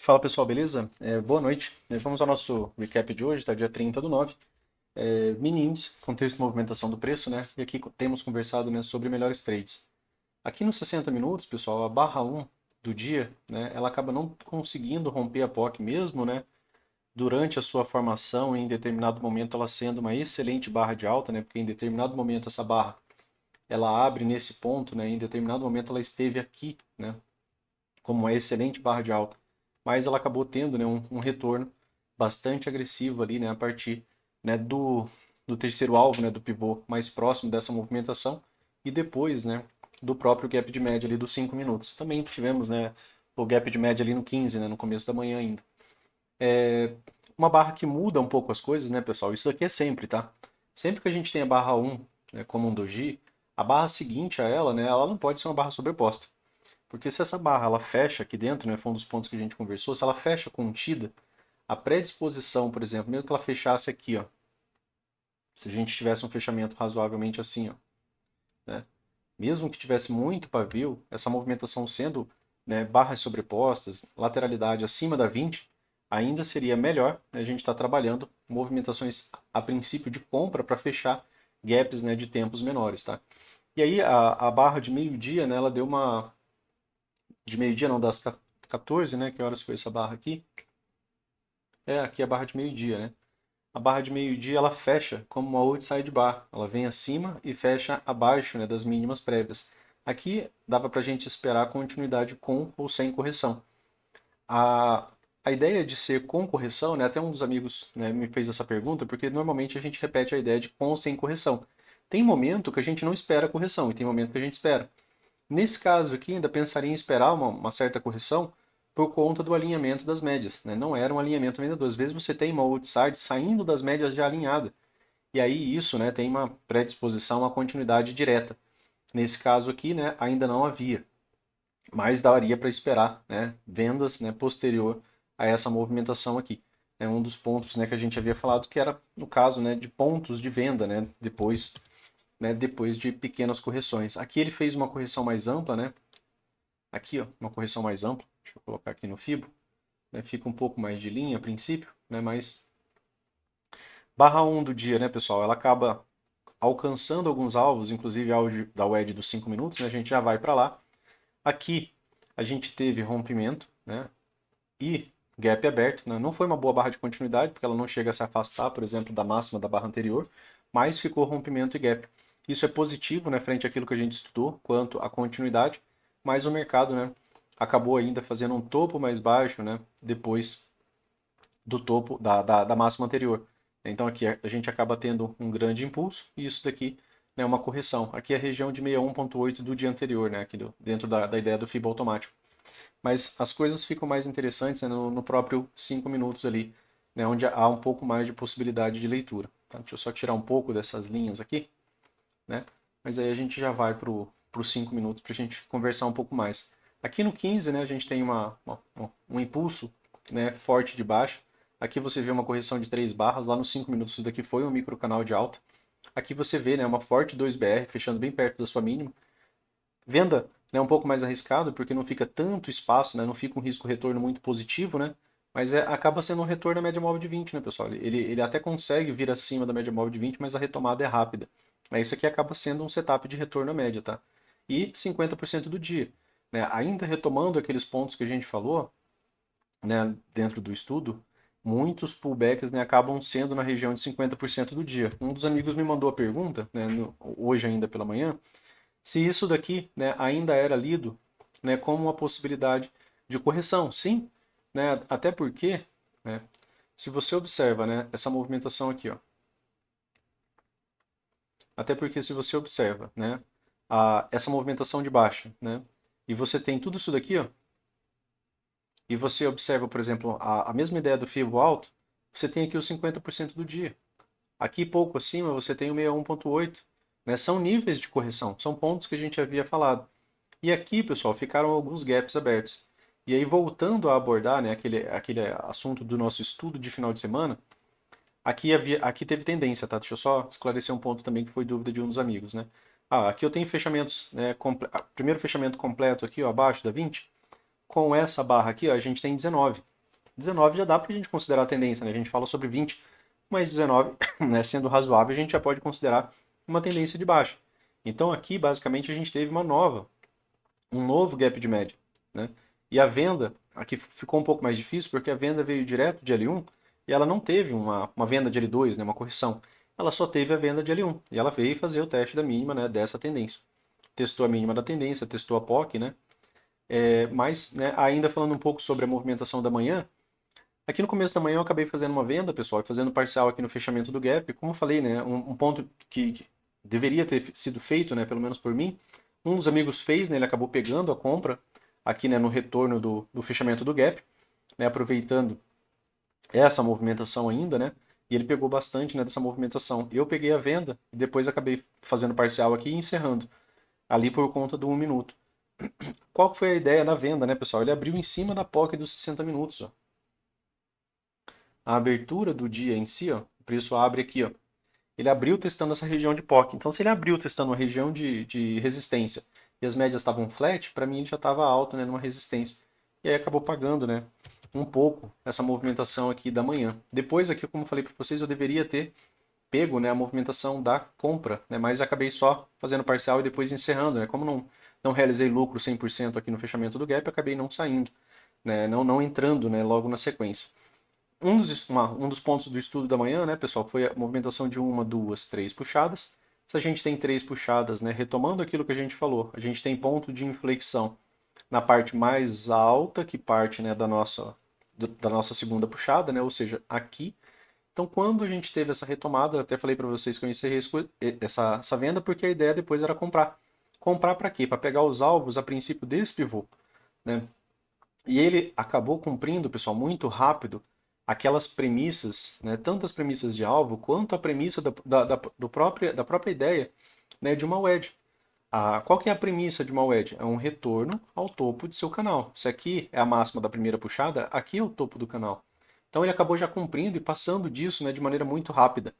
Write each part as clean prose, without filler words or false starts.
Fala pessoal, beleza? Boa noite. Vamos ao nosso recap de hoje, tá? Dia 30/9. Mini índice, contexto de movimentação do preço, né? E aqui temos conversado, né, sobre melhores trades. Aqui nos 60 minutos, pessoal, a barra 1 do dia, né, ela acaba não conseguindo romper a POC mesmo, né? Durante a sua formação, em determinado momento, ela sendo uma excelente barra de alta, né? Porque em determinado momento essa barra ela abre nesse ponto, né? Em determinado momento ela esteve aqui, né? Como uma excelente barra de alta, mas ela acabou tendo, né, um retorno bastante agressivo ali, né, a partir, né, do terceiro alvo, né, do pivô mais próximo dessa movimentação e depois, né, do próprio gap de média ali dos 5 minutos. Também tivemos, né, o gap de média ali no 15, né, no começo da manhã ainda. Uma barra que muda um pouco as coisas, né, pessoal? Isso aqui é sempre, tá? Sempre que a gente tem a barra 1, né, como um doji, a barra seguinte a ela, né, ela não pode ser uma barra sobreposta. Porque se essa barra ela fecha aqui dentro, né, foi um dos pontos que a gente conversou, se ela fecha contida, a predisposição, por exemplo, mesmo que ela fechasse aqui, ó, se a gente tivesse um fechamento razoavelmente assim, ó, né, mesmo que tivesse muito pavio, essa movimentação sendo, né, barras sobrepostas, lateralidade acima da 20, ainda seria melhor, né, a gente estar trabalhando movimentações a princípio de compra para fechar gaps, né, de tempos menores, tá? E aí a barra de meio-dia, né, ela deu uma de meio-dia, não, das 14, né? Que horas foi essa barra aqui? Aqui é a barra de meio-dia, né? A barra de meio-dia ela fecha como uma outside bar. Ela vem acima e fecha abaixo, né, das mínimas prévias. Aqui dava para a gente esperar continuidade com ou sem correção. A, a ideia de ser com correção, né, até um dos amigos, né, me fez essa pergunta, porque normalmente a gente repete a ideia de com ou sem correção. Tem momento que a gente não espera correção e tem momento que a gente espera. Nesse caso aqui, ainda pensaria em esperar uma certa correção por conta do alinhamento das médias, né? Não era um alinhamento vendedor. Às vezes você tem uma outside saindo das médias já alinhada. E aí isso, né, tem uma predisposição à continuidade direta. Nesse caso aqui, né, ainda não havia, mas daria para esperar, né, vendas, né, posterior a essa movimentação aqui. É um dos pontos, né, que a gente havia falado que era no caso, né, de pontos de venda, né, depois de pequenas correções. Aqui ele fez uma correção mais ampla, né? Aqui, ó, uma correção mais ampla. Deixa eu colocar aqui no Fibo. Né? Fica um pouco mais de linha a princípio, né? Mas barra 1 do dia, né, pessoal? Ela acaba alcançando alguns alvos, inclusive alvo da WED dos 5 minutos, né? A gente já vai para lá. Aqui a gente teve rompimento, né? E gap aberto, né? Não foi uma boa barra de continuidade, porque ela não chega a se afastar, por exemplo, da máxima da barra anterior, mas ficou rompimento e gap. Isso é positivo, né, frente àquilo que a gente estudou quanto à continuidade, mas o mercado, né, acabou ainda fazendo um topo mais baixo, né, depois do topo da máxima anterior. Então aqui a gente acaba tendo um grande impulso e isso daqui é, né, uma correção. Aqui é a região de 61,8 do dia anterior, né, aqui dentro da ideia do FIBO automático. Mas as coisas ficam mais interessantes, né, no próprio 5 minutos ali, né, onde há um pouco mais de possibilidade de leitura. Tá? Deixa eu só tirar um pouco dessas linhas aqui, né? Mas aí a gente já vai para os 5 minutos para a gente conversar um pouco mais. Aqui no 15, né, a gente tem um impulso, né, forte de baixa. Aqui você vê uma correção de 3 barras, lá nos 5 minutos isso daqui foi um micro canal de alta. Aqui você vê, né, uma forte 2BR fechando bem perto da sua mínima. Venda, né, um pouco mais arriscado, porque não fica tanto espaço, né, não fica um risco-retorno muito positivo, né, mas acaba sendo um retorno na média móvel de 20, né, pessoal? Ele até consegue vir acima da média móvel de 20, mas a retomada é rápida. Isso aqui acaba sendo um setup de retorno à média, tá? E 50% do dia. Né? Ainda retomando aqueles pontos que a gente falou, né, dentro do estudo, muitos pullbacks, né, acabam sendo na região de 50% do dia. Um dos amigos me mandou a pergunta, né, hoje ainda pela manhã, se isso daqui, né, ainda era lido, né, como uma possibilidade de correção. Sim, né, até porque, né, se você observa, né, essa movimentação aqui, ó, até porque se você observa, né, essa movimentação de baixa, né, e você tem tudo isso daqui, ó, e você observa, por exemplo, a mesma ideia do FIBO alto, você tem aqui os 50% do dia. Aqui pouco acima você tem o 61,8, né, são níveis de correção, são pontos que a gente havia falado. E aqui, pessoal, ficaram alguns gaps abertos. E aí, voltando a abordar, né, aquele assunto do nosso estudo de final de semana, aqui teve tendência, tá? Deixa eu só esclarecer um ponto também que foi dúvida de um dos amigos, né? Aqui eu tenho fechamentos, né, primeiro fechamento completo aqui, ó, abaixo da 20. Com essa barra aqui, ó, a gente tem 19. 19 já dá para a gente considerar a tendência, né? A gente fala sobre 20, mas 19, né, sendo razoável, a gente já pode considerar uma tendência de baixa. Então aqui, basicamente, a gente teve um novo gap de média, né? E a venda, aqui ficou um pouco mais difícil, porque a venda veio direto de L1 e ela não teve uma venda de L2, né, uma correção. Ela só teve a venda de L1 e ela veio fazer o teste da mínima, né, dessa tendência. Testou a mínima da tendência, testou a POC, né? Mas, né, ainda falando um pouco sobre a movimentação da manhã, aqui no começo da manhã eu acabei fazendo uma venda, pessoal, fazendo parcial aqui no fechamento do gap. Como eu falei, né, um ponto que deveria ter sido feito, né, pelo menos por mim, um dos amigos fez, né, ele acabou pegando a compra aqui, né, no retorno do fechamento do gap, né, aproveitando essa movimentação ainda, né, e ele pegou bastante, né, dessa movimentação. Eu peguei a venda e depois acabei fazendo parcial aqui e encerrando, ali por conta do 1 minuto. Qual foi a ideia da venda, né, pessoal? Ele abriu em cima da POC dos 60 minutos, ó. A abertura do dia em si, ó, o preço abre aqui, ó. Ele abriu testando essa região de POC. Então, se ele abriu testando uma região de resistência e as médias estavam flat, para mim ele já estava alto, né, numa resistência. E aí acabou pagando, né, um pouco essa movimentação aqui da manhã. Depois aqui, como eu falei para vocês, eu deveria ter pego, né, a movimentação da compra, né, mas acabei só fazendo parcial e depois encerrando, né. Como não realizei lucro 100% aqui no fechamento do gap, acabei não saindo, né, não entrando, né, logo na sequência. Um dos pontos do estudo da manhã, né, pessoal, foi a movimentação de uma, duas, três puxadas. Se a gente tem três puxadas, né, retomando aquilo que a gente falou, a gente tem ponto de inflexão na parte mais alta, que parte, né, da nossa segunda puxada, né, ou seja, aqui. Então, quando a gente teve essa retomada, eu até falei para vocês que eu encerrei essa venda, porque a ideia depois era comprar. Comprar para quê? Para pegar os alvos a princípio desse pivô, né? E ele acabou cumprindo, pessoal, muito rápido aquelas premissas, né, tanto as premissas de alvo quanto a premissa da própria ideia, né, de uma wedge. Qual que é a premissa de uma wedge? É um retorno ao topo de seu canal. Se aqui é a máxima da primeira puxada, aqui é o topo do canal. Então ele acabou já cumprindo e passando disso, né, de maneira muito rápida.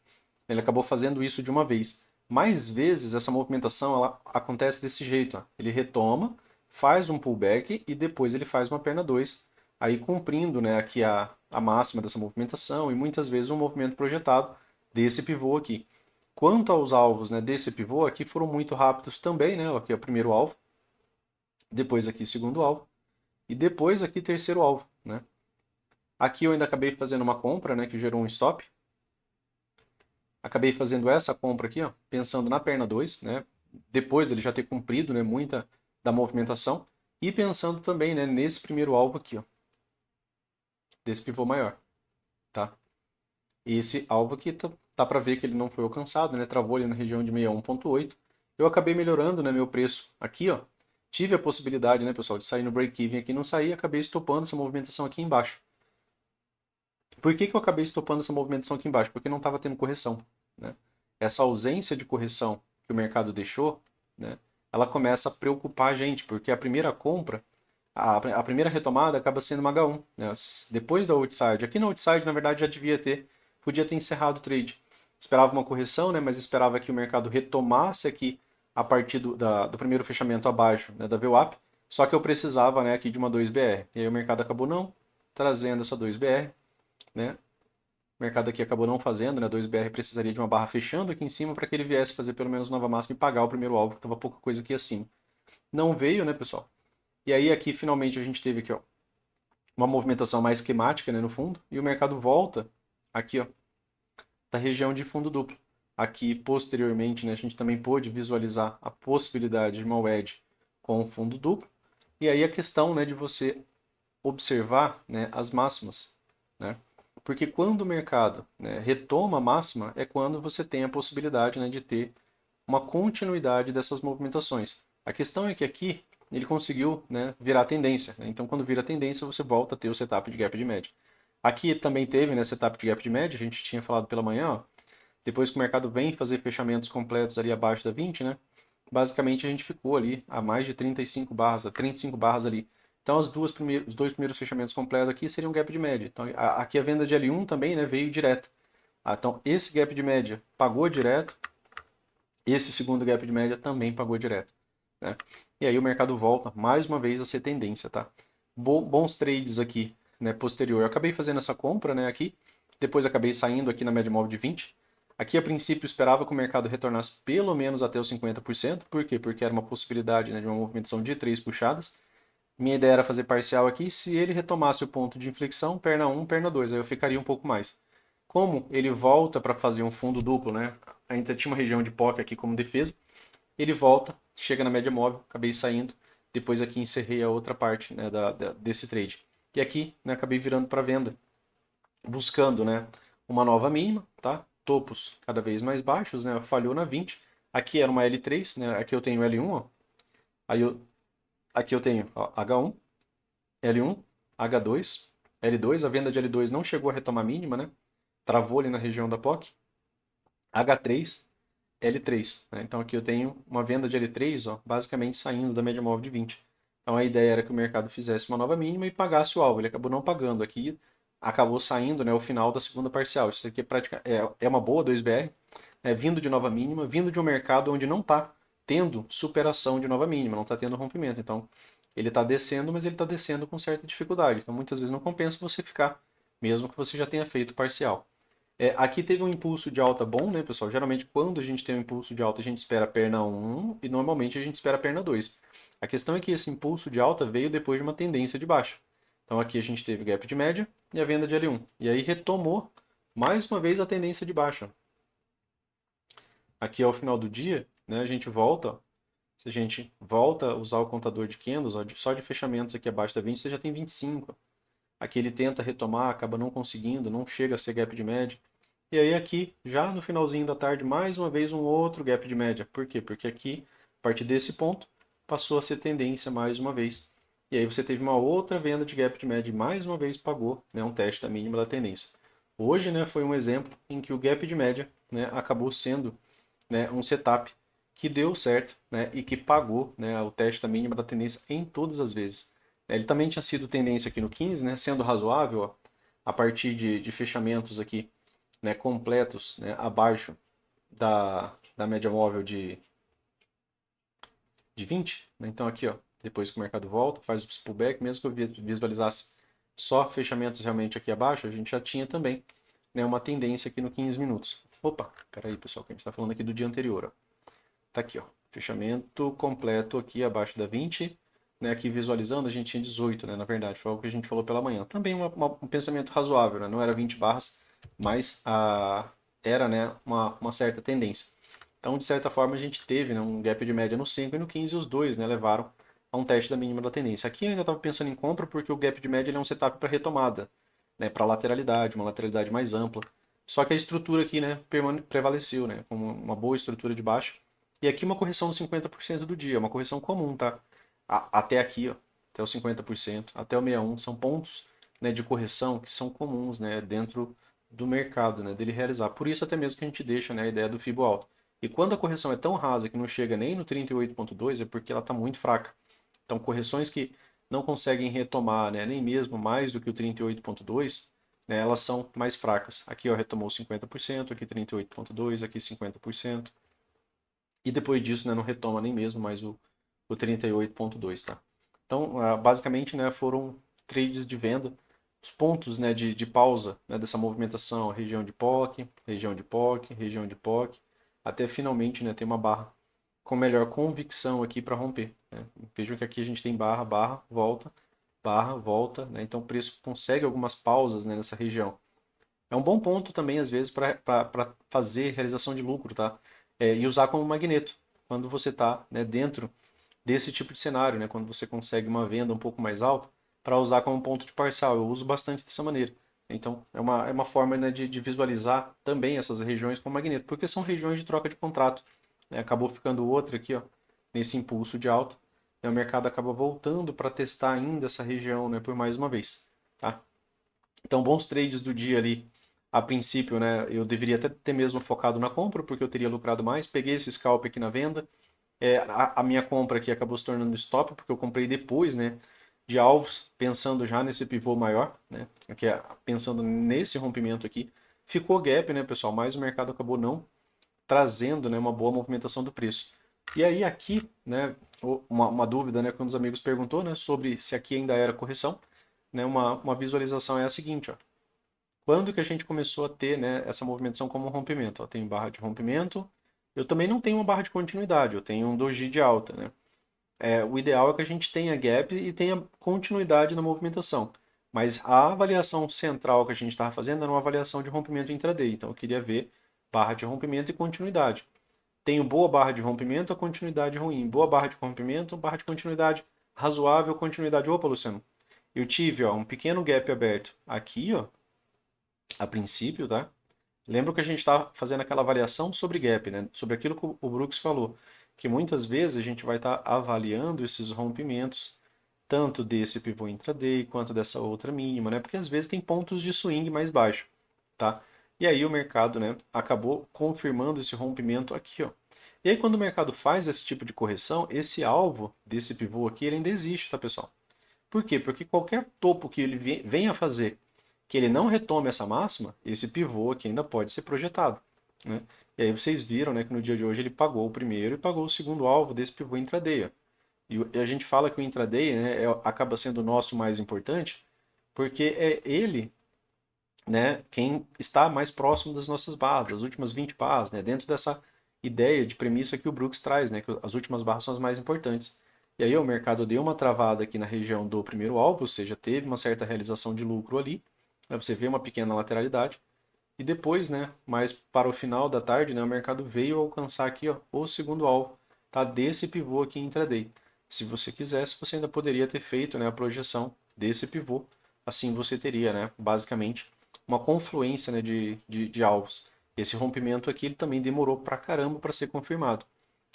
Ele acabou fazendo isso de uma vez. Mais vezes essa movimentação ela acontece desse jeito. Ó. Ele retoma, faz um pullback e depois ele faz uma perna 2, aí cumprindo, né, aqui a máxima dessa movimentação e muitas vezes um movimento projetado desse pivô aqui. Quanto aos alvos, né, desse pivô, aqui foram muito rápidos também, né? Aqui é o primeiro alvo, depois aqui segundo alvo e depois aqui terceiro alvo, né? Aqui eu ainda acabei fazendo uma compra, né, que gerou um stop. Acabei fazendo essa compra aqui, ó, pensando na perna 2, né? Depois dele já ter cumprido, né, muita da movimentação e pensando também, né, nesse primeiro alvo aqui, ó, desse pivô maior, tá? Esse alvo aqui tá para ver que ele não foi alcançado, né? Travou ali na região de 61,8. Eu acabei melhorando, né, meu preço aqui, ó. Tive a possibilidade, né, pessoal, de sair no break-even aqui, não saí, acabei estopando essa movimentação aqui embaixo. Por que que eu acabei estopando essa movimentação aqui embaixo? Porque não estava tendo correção, né? Essa ausência de correção que o mercado deixou, né, ela começa a preocupar a gente, porque a primeira compra, a primeira retomada acaba sendo uma H1, né? Depois da outside. Aqui na outside, na verdade, podia ter encerrado o trade. Esperava uma correção, né, mas esperava que o mercado retomasse aqui a partir do primeiro fechamento abaixo, né, da VWAP, só que eu precisava, né, aqui de uma 2BR. E aí o mercado acabou não trazendo essa 2BR, né? O mercado aqui acabou não fazendo, né? 2BR precisaria de uma barra fechando aqui em cima para que ele viesse fazer pelo menos nova máxima e pagar o primeiro alvo, que estava pouca coisa aqui acima. Não veio, né, pessoal? E aí aqui finalmente a gente teve aqui, ó, uma movimentação mais esquemática, né, no fundo, e o mercado volta aqui, ó, da região de fundo duplo. Aqui posteriormente, né, a gente também pôde visualizar a possibilidade de uma wedge com fundo duplo. E aí a questão, né, de você observar, né, as máximas, né? Porque quando o mercado, né, retoma a máxima é quando você tem a possibilidade, né, de ter uma continuidade dessas movimentações. A questão é que aqui ele conseguiu, né, virar tendência, né? Então quando vira tendência você volta a ter o setup de gap de média. Aqui também teve, né, setup de gap de média, a gente tinha falado pela manhã, ó, depois que o mercado vem fazer fechamentos completos ali abaixo da 20, né? Basicamente a gente ficou ali a mais de 35 barras, 35 barras ali. Então os dois primeiros fechamentos completos aqui seriam gap de média. Então aqui a venda de L1 também, né, veio direto. Então esse gap de média pagou direto, esse segundo gap de média também pagou direto, né? E aí o mercado volta mais uma vez a ser tendência, tá? Bons trades aqui né, posterior. Eu acabei fazendo essa compra, né, aqui, depois acabei saindo aqui na média móvel de 20. Aqui, a princípio, esperava que o mercado retornasse pelo menos até os 50%. Por quê? Porque era uma possibilidade, né, de uma movimentação de 3 puxadas. Minha ideia era fazer parcial aqui. Se ele retomasse o ponto de inflexão, perna 1, perna 2, aí eu ficaria um pouco mais. Como ele volta para fazer um fundo duplo, né? Ainda tinha uma região de POC aqui como defesa. Ele volta, chega na média móvel, acabei saindo. Depois aqui encerrei a outra parte, né, desse trade. E aqui, né, acabei virando para venda, buscando, né, uma nova mínima, tá? Topos cada vez mais baixos, né? Falhou na 20. Aqui era uma L3, né? Aqui eu tenho L1, ó. Aqui eu tenho, ó, H1, L1, H2, L2. A venda de L2 não chegou a retomar a mínima, né? Travou ali na região da POC. H3, L3, né? Então aqui eu tenho uma venda de L3, ó, basicamente saindo da média móvel de 20. Então a ideia era que o mercado fizesse uma nova mínima e pagasse o alvo. Ele acabou não pagando. Aqui acabou saindo, né, o final da segunda parcial. Isso aqui é uma boa 2BR, né, vindo de nova mínima, vindo de um mercado onde não está tendo superação de nova mínima, não está tendo rompimento. Então ele está descendo, mas ele está descendo com certa dificuldade. Então muitas vezes não compensa você ficar, mesmo que você já tenha feito parcial. Aqui teve um impulso de alta bom, né, pessoal? Geralmente, quando a gente tem um impulso de alta, a gente espera a perna 1 e normalmente a gente espera a perna 2. A questão é que esse impulso de alta veio depois de uma tendência de baixa. Então, aqui a gente teve gap de média e a venda de L1. E aí retomou mais uma vez a tendência de baixa. Aqui ao final do dia, né, a gente volta. Se a gente volta a usar o contador de candles, ó, só de fechamentos aqui abaixo da 20, você já tem 25. Aqui ele tenta retomar, acaba não conseguindo, não chega a ser gap de média. E aí aqui, já no finalzinho da tarde, mais uma vez um outro gap de média. Por quê? Porque aqui, a partir desse ponto, passou a ser tendência mais uma vez. E aí você teve uma outra venda de gap de média e mais uma vez pagou, né, um teste da mínima da tendência. Hoje, né, foi um exemplo em que o gap de média, né, acabou sendo, né, um setup que deu certo, né, e que pagou, né, o teste da mínima da tendência em todas as vezes. Ele também tinha sido tendência aqui no 15, né, sendo razoável, ó, a partir de fechamentos aqui, né, completos, né, abaixo da média móvel de 20. Né? Então aqui, ó, depois que o mercado volta, faz o pullback, mesmo que eu visualizasse só fechamentos realmente aqui abaixo, a gente já tinha também, né, uma tendência aqui no 15 minutos. Opa, peraí pessoal, que a gente está falando aqui do dia anterior. Ó. Tá aqui, ó, fechamento completo aqui abaixo da 20. Né, aqui visualizando, a gente tinha 18, né, na verdade, foi o que a gente falou pela manhã. Também um pensamento razoável, né, não era 20 barras, mas era, né, uma certa tendência. Então, de certa forma, a gente teve, né, um gap de média no 5 e no 15, e os dois, né, levaram a um teste da mínima da tendência. Aqui eu ainda estava pensando em compra porque o gap de média ele é um setup para retomada, né, para lateralidade, uma lateralidade mais ampla. Só que a estrutura aqui, né, prevaleceu, né, com uma boa estrutura de baixa. E aqui uma correção de 50% do dia, uma correção comum, tá? Até aqui, ó, até os 50%, até o 61, são pontos, né, de correção que são comuns, né, dentro do mercado, né, dele realizar. Por isso até mesmo que a gente deixa, né, a ideia do FIBO alto. E quando a correção é tão rasa que não chega nem no 38,2, é porque ela está muito fraca. Então, correções que não conseguem retomar, né, nem mesmo mais do que o 38,2, né, elas são mais fracas. Aqui ó, retomou 50%, aqui 38,2%, aqui 50%. E depois disso, né, não retoma nem mesmo mais o 38,2, tá? Então, basicamente, né, foram trades de venda. Os pontos, né, de pausa, né, dessa movimentação, região de POC, região de POC, região de POC, até finalmente, né, ter uma barra com melhor convicção aqui para romper. Né? Vejam que aqui a gente tem barra, barra, volta. Né? Então o preço consegue algumas pausas, né, nessa região. É um bom ponto também, às vezes, para fazer realização de lucro, tá? E usar como magneto, quando você está, né, dentro desse tipo de cenário, né? Quando você consegue uma venda um pouco mais alta, para usar como ponto de parcial. Eu uso bastante dessa maneira. Então, é uma forma, né, de visualizar também essas regiões com magneto, porque são regiões de troca de contrato. Né? Acabou ficando outra aqui, ó, nesse impulso de alta. Né? O mercado acaba voltando para testar ainda essa região, né, por mais uma vez. Tá? Então, bons trades do dia ali, a princípio, né, eu deveria até ter mesmo focado na compra, porque eu teria lucrado mais. Peguei esse scalp aqui na venda. A minha compra aqui acabou se tornando stop, porque eu comprei depois, né, de alvos, pensando já nesse pivô maior, né, aqui, pensando nesse rompimento aqui. Ficou gap, né, pessoal, mas o mercado acabou não trazendo, né, uma boa movimentação do preço. E aí aqui, né, uma dúvida, né, que um dos amigos perguntou, né, sobre se aqui ainda era correção. né, uma visualização é a seguinte, ó. Quando que a gente começou a ter, né, essa movimentação como um rompimento? Ó, tem barra de rompimento, eu também não tenho uma barra de continuidade, eu tenho um doji de alta, né? O ideal é que a gente tenha gap e tenha continuidade na movimentação. Mas a avaliação central que a gente estava fazendo era uma avaliação de rompimento intraday. Então eu queria ver barra de rompimento e continuidade. Tenho boa barra de rompimento, a continuidade ruim. Boa barra de rompimento, barra de continuidade razoável, continuidade. Opa, Luciano, eu tive ó, um pequeno gap aberto aqui, ó, a princípio, tá? Lembra que a gente estava fazendo aquela avaliação sobre gap, né? Sobre aquilo que o Brooks falou, que muitas vezes a gente vai estar avaliando esses rompimentos, tanto desse pivô intraday quanto dessa outra mínima, né? Porque às vezes tem pontos de swing mais baixo, tá? E aí o mercado, né, acabou confirmando esse rompimento aqui, ó. E aí quando o mercado faz esse tipo de correção, esse alvo desse pivô aqui, ele ainda existe, tá, pessoal? Por quê? Porque qualquer topo que ele venha fazer que ele não retome essa máxima, esse pivô aqui ainda pode ser projetado, né? E aí vocês viram, né, que no dia de hoje ele pagou o primeiro e pagou o segundo alvo desse pivô intraday. Ó. E a gente fala que o intraday, né, acaba sendo o nosso mais importante, porque é ele, né, quem está mais próximo das nossas barras, das últimas 20 barras, né, dentro dessa ideia de premissa que o Brooks traz, né, que as últimas barras são as mais importantes. E aí o mercado deu uma travada aqui na região do primeiro alvo, ou seja, teve uma certa realização de lucro ali, né, você vê uma pequena lateralidade, e depois, né, mais para o final da tarde, né, o mercado veio alcançar aqui ó, o segundo alvo, tá, desse pivô aqui intraday. Se você quisesse, você ainda poderia ter feito, né, a projeção desse pivô, assim você teria, né, basicamente, uma confluência, né, de alvos. Esse rompimento aqui ele também demorou pra caramba para ser confirmado,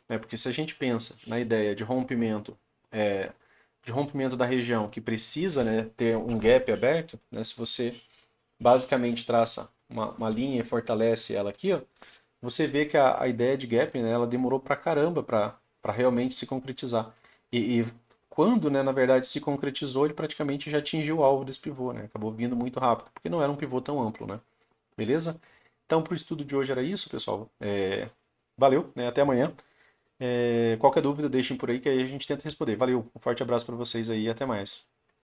né, porque se a gente pensa na ideia de rompimento da região que precisa, né, ter um gap aberto, né, se você basicamente traça uma linha e fortalece ela aqui, ó, você vê que a ideia de gap, né, ela demorou pra caramba para realmente se concretizar. E quando, né, na verdade, se concretizou, ele praticamente já atingiu o alvo desse pivô, né? Acabou vindo muito rápido, porque não era um pivô tão amplo, né? Beleza? Então, para o estudo de hoje era isso, pessoal. Valeu, né? Até amanhã. Qualquer dúvida, deixem por aí que aí a gente tenta responder. Valeu, um forte abraço para vocês aí e até mais.